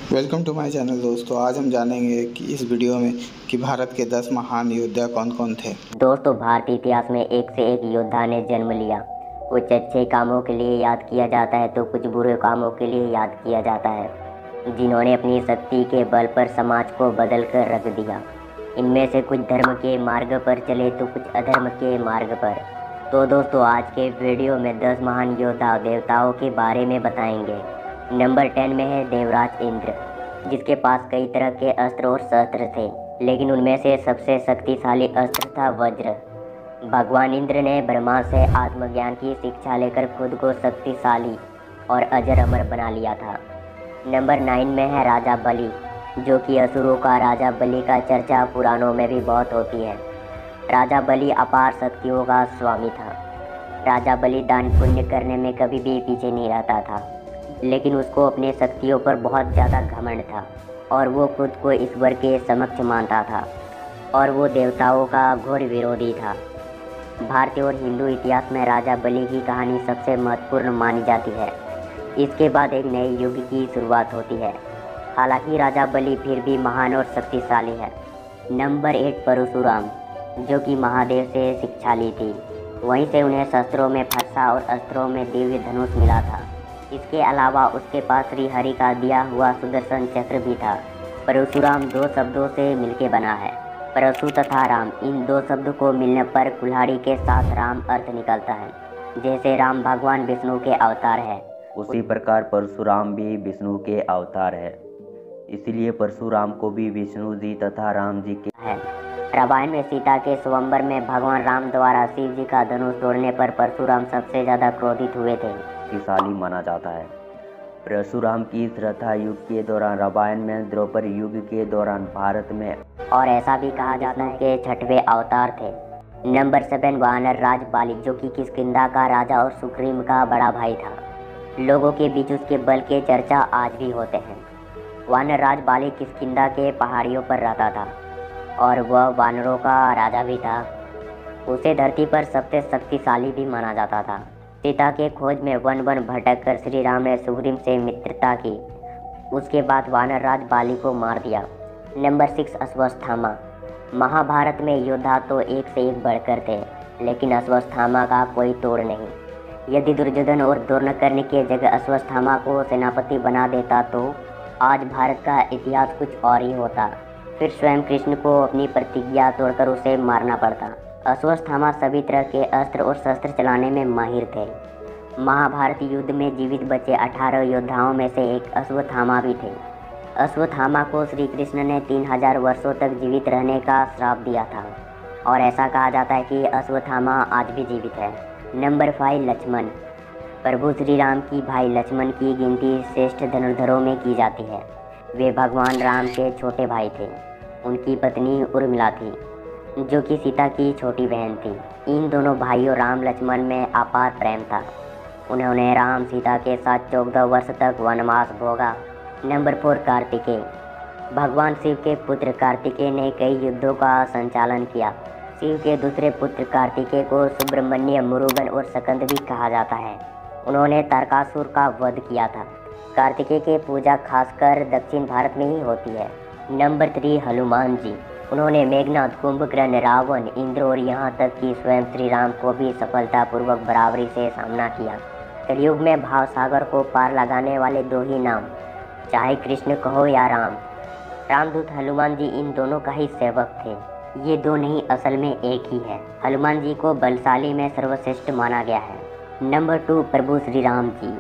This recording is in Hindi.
वेलकम टू माय चैनल दोस्तों। आज हम जानेंगे कि इस वीडियो में कि भारत के 10 महान योद्धा कौन कौन थे। दोस्तों, भारतीय इतिहास में एक से एक योद्धा ने जन्म लिया। कुछ अच्छे कामों के लिए याद किया जाता है तो कुछ बुरे कामों के लिए याद किया जाता है, जिन्होंने अपनी शक्ति के बल पर समाज को बदल कर रख दिया। इनमें से कुछ धर्म के मार्ग पर चले तो कुछ अधर्म के मार्ग पर। तो दोस्तों, आज के वीडियो में 10 महान योद्धा देवताओं के बारे में बताएंगे। नंबर 10 में है देवराज इंद्र, जिसके पास कई तरह के अस्त्र और शस्त्र थे, लेकिन उनमें से सबसे शक्तिशाली अस्त्र था वज्र। भगवान इंद्र ने ब्रह्मा से आत्मज्ञान की शिक्षा लेकर खुद को शक्तिशाली और अजर अमर बना लिया था। नंबर 9 में है राजा बलि, जो कि असुरों का राजा बलि का चर्चा पुराणों में भी बहुत होती है। राजा बलि अपार शक्तियों का स्वामी था। राजा बलि दान पुण्य करने में कभी भी पीछे नहीं रहता था, लेकिन उसको अपने शक्तियों पर बहुत ज़्यादा घमंड था और वो खुद को ईश्वर के समक्ष मानता था और वो देवताओं का घोर विरोधी था। भारतीय और हिंदू इतिहास में राजा बलि की कहानी सबसे महत्वपूर्ण मानी जाती है। इसके बाद एक नए युग की शुरुआत होती है। हालांकि राजा बलि फिर भी महान और शक्तिशाली है। नंबर 8 परशुराम, जो कि महादेव से शिक्षा ली थी, वहीं से उन्हें शस्त्रों में फरसा और अस्त्रों में दिव्य धनुष मिला था। इसके अलावा उसके पास श्री हरि का दिया हुआ सुदर्शन चक्र भी था। परशुराम 2 शब्दों से मिलकर बना है, परशु तथा राम। इन 2 शब्द को मिलने पर कुल्हाड़ी के साथ राम अर्थ निकलता है। जैसे राम भगवान विष्णु के अवतार है, उसी प्रकार परशुराम भी विष्णु के अवतार है, इसलिए परशुराम को भी विष्णु जी तथा राम जी के है। रामायण में सीता के स्वयंवर में भगवान राम द्वारा शिव जी का धनुष तोड़ने पर परशुराम सबसे ज्यादा क्रोधित हुए थे। शक्तिशाली माना जाता है। परशुराम की त्रेता युग के दौरान, रामायण में द्रौपदी युग के दौरान भारत में, और ऐसा भी कहा जाता है कि 6वें अवतार थे। नंबर 7 वानर राज बाली, जो कि किष्किंधा का राजा और सुग्रीव का बड़ा भाई था। लोगों के बीच उसके बल के चर्चा आज भी होते हैं। वानर राज बाली किष्किंधा के पहाड़ियों पर रहता था और वह वानरों का राजा भी था। उसे धरती पर सबसे शक्तिशाली भी माना जाता था। सीता के खोज में वन वन भटक कर श्री राम ने सुग्रीव से मित्रता की। उसके बाद वानर राज बाली को मार दिया। नंबर 6 अश्वत्थामा। महाभारत में योद्धा तो एक से एक बढ़कर थे, लेकिन अश्वत्थामा का कोई तोड़ नहीं। यदि दुर्योधन और द्रोणाचार्य की जगह अश्वत्थामा को सेनापति बना देता तो आज भारत का इतिहास कुछ और ही होता। फिर स्वयं कृष्ण को अपनी प्रतिज्ञा तोड़कर उसे मारना पड़ता। अश्वत्थामा सभी तरह के अस्त्र और शस्त्र चलाने में माहिर थे। महाभारत युद्ध में जीवित बचे 18 योद्धाओं में से एक अश्वत्थामा भी थे। अश्वत्थामा को श्री कृष्ण ने 3000 वर्षों तक जीवित रहने का श्राप दिया था और ऐसा कहा जाता है कि अश्वत्थामा आज भी जीवित है। नंबर 5 लक्ष्मण। प्रभु श्री राम की भाई लक्ष्मण की गिनती श्रेष्ठ धनुर्धरों में की जाती है। वे भगवान राम के छोटे भाई थे। उनकी पत्नी उर्मिला थी, जो कि सीता की छोटी बहन थी। इन दोनों भाइयों राम लक्ष्मण में अपार प्रेम था। उन्होंने राम सीता के साथ 14 वर्ष तक वनवास भोगा। नंबर 4 कार्तिकेय। भगवान शिव के पुत्र कार्तिकेय ने कई युद्धों का संचालन किया। शिव के दूसरे पुत्र कार्तिकेय को सुब्रमण्य, मुरुगन और सकंद भी कहा जाता है। उन्होंने तारकासुर का वध किया था। कार्तिकेय की पूजा खासकर दक्षिण भारत में ही होती है। नंबर 3 हनुमान जी। उन्होंने मेघनाथ, कुंभकर्ण, रावण, इंद्र और यहाँ तक कि स्वयं श्री राम को भी सफलतापूर्वक बराबरी से सामना किया। कलयुग में भाव सागर को पार लगाने वाले 2 ही नाम, चाहे कृष्ण कहो या राम। रामदूत हनुमान जी इन दोनों का ही सेवक थे। ये 2 नहीं, असल में एक ही है। हनुमान जी को बलशाली में सर्वश्रेष्ठ माना गया है। नंबर 2 प्रभु श्री राम जी।